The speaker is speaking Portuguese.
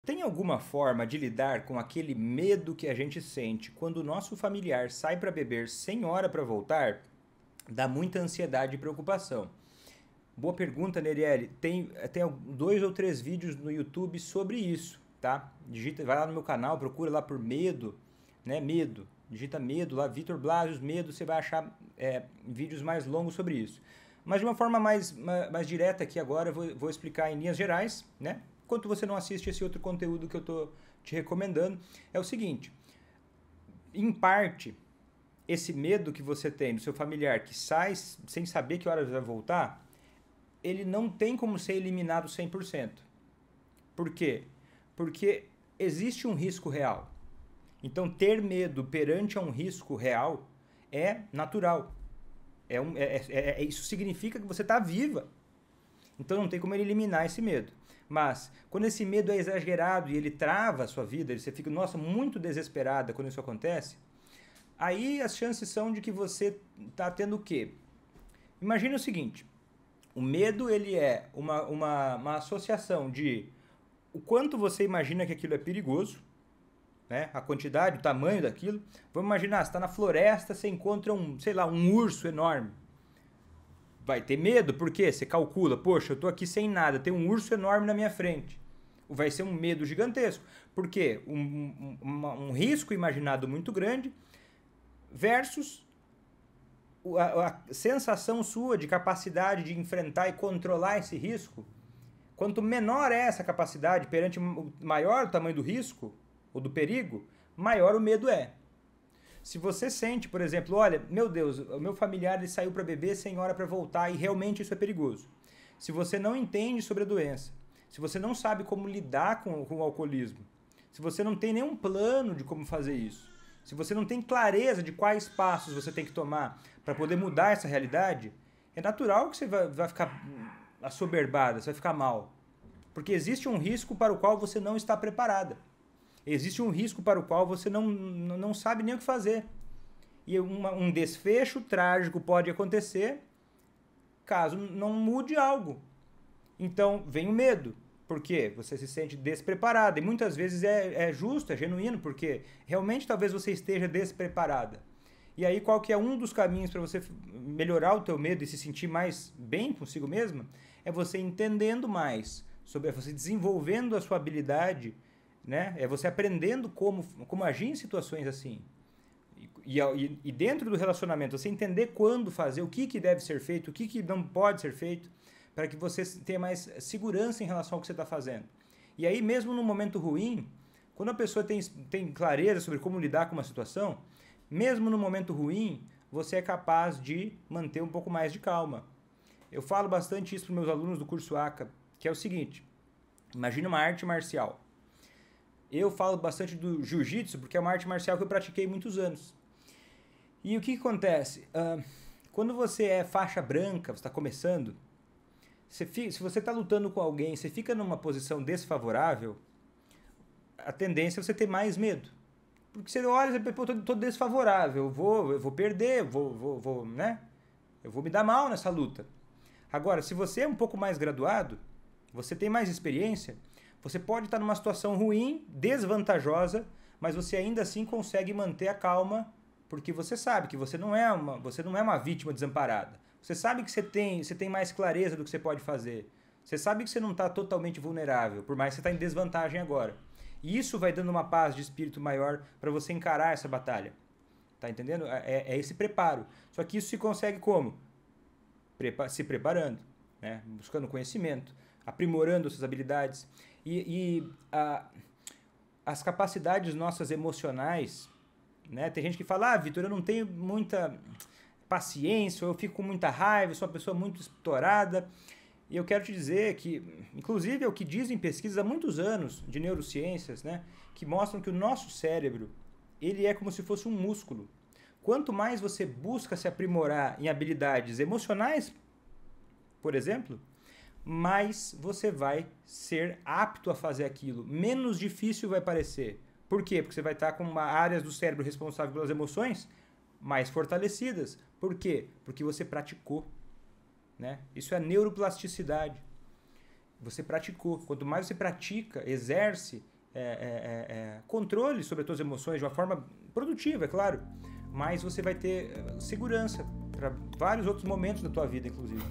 Tem alguma forma de lidar com aquele medo que a gente sente quando o nosso familiar sai para beber sem hora para voltar? Dá muita ansiedade e preocupação. Boa pergunta, Nerieli. Tem 2 ou 3 vídeos no YouTube sobre isso, tá? Vai lá no meu canal, procura lá por medo, né? Medo. Digita medo lá, Vitor Blasius, medo, você vai achar vídeos mais longos sobre isso. Mas de uma forma mais direta aqui agora, eu vou explicar em linhas gerais, né? Enquanto você não assiste esse outro conteúdo que eu estou te recomendando, é o seguinte: em parte, esse medo que você tem do seu familiar que sai sem saber que horas vai voltar, ele não tem como ser eliminado 100%. Por quê? Porque existe um risco real. Então, ter medo perante a um risco real é natural. Isso significa que você está viva. Então, não tem como ele eliminar esse medo. Mas, quando esse medo é exagerado e ele trava a sua vida, você fica, nossa, muito desesperada quando isso acontece, aí as chances são de que você está tendo o quê? Imagina o seguinte: o medo ele é uma associação de o quanto você imagina que aquilo é perigoso, né? A quantidade, o tamanho daquilo. Vamos imaginar, você está na floresta, você encontra um urso enorme. Vai ter medo, por quê? Você calcula, poxa, eu estou aqui sem nada, tem um urso enorme na minha frente. Vai ser um medo gigantesco. Por quê? Um risco imaginado muito grande versus a sensação sua de capacidade de enfrentar e controlar esse risco. Quanto menor é essa capacidade perante maior o tamanho do risco ou do perigo, maior o medo é. Se você sente, por exemplo, olha, meu Deus, o meu familiar ele saiu para beber sem hora para voltar e realmente isso é perigoso. Se você não entende sobre a doença, se você não sabe como lidar com o alcoolismo, se você não tem nenhum plano de como fazer isso, se você não tem clareza de quais passos você tem que tomar para poder mudar essa realidade, é natural que você vai ficar assoberbada, você vai ficar mal. Porque existe um risco para o qual você não está preparada. Existe um risco para o qual você não sabe nem o que fazer. E um desfecho trágico pode acontecer caso não mude algo. Então vem o medo. Por quê? Você se sente despreparada. E muitas vezes é justo, é genuíno, porque realmente talvez você esteja despreparada. E aí qual que é um dos caminhos para você melhorar o teu medo e se sentir mais bem consigo mesma? É você entendendo mais, é você desenvolvendo a sua habilidade, né? É você aprendendo como agir em situações assim. E dentro do relacionamento, você entender quando fazer, o que deve ser feito, o que não pode ser feito, para que você tenha mais segurança em relação ao que você está fazendo. E aí, mesmo no momento ruim, quando a pessoa tem clareza sobre como lidar com uma situação, mesmo no momento ruim, você é capaz de manter um pouco mais de calma. Eu falo bastante isso para os meus alunos do curso ACA, que é o seguinte: imagina uma arte marcial. Eu falo bastante do jiu-jitsu porque é uma arte marcial que eu pratiquei muitos anos. E o que acontece? Quando você é faixa branca, você está começando, se você está lutando com alguém, você fica numa posição desfavorável, a tendência é você ter mais medo. Porque você olha e pensa, estou desfavorável, eu vou perder, né? Eu vou me dar mal nessa luta. Agora, se você é um pouco mais graduado, você tem mais experiência, você pode estar numa situação ruim, desvantajosa, mas você ainda assim consegue manter a calma, porque você sabe que você não é uma vítima desamparada. Você sabe que você tem mais clareza do que você pode fazer. Você sabe que você não está totalmente vulnerável, por mais que você está em desvantagem agora. E isso vai dando uma paz de espírito maior para você encarar essa batalha. Tá entendendo? É esse preparo. Só que isso se consegue como? Se preparando, né? Buscando conhecimento, aprimorando suas habilidades. As capacidades nossas emocionais, né? Tem gente que fala, Vitor, eu não tenho muita paciência, eu fico com muita raiva, eu sou uma pessoa muito estourada. E eu quero te dizer que, inclusive, é o que dizem pesquisas há muitos anos de neurociências, né? Que mostram que o nosso cérebro, ele é como se fosse um músculo. Quanto mais você busca se aprimorar em habilidades emocionais, por exemplo, mais você vai ser apto a fazer aquilo. Menos difícil vai parecer. Por quê? Porque você vai estar com áreas do cérebro responsáveis pelas emoções mais fortalecidas. Por quê? Porque você praticou, né? Isso é neuroplasticidade. Você praticou. Quanto mais você pratica, exerce, controle sobre as tuas emoções de uma forma produtiva, é claro, mas você vai ter segurança para vários outros momentos da tua vida, inclusive.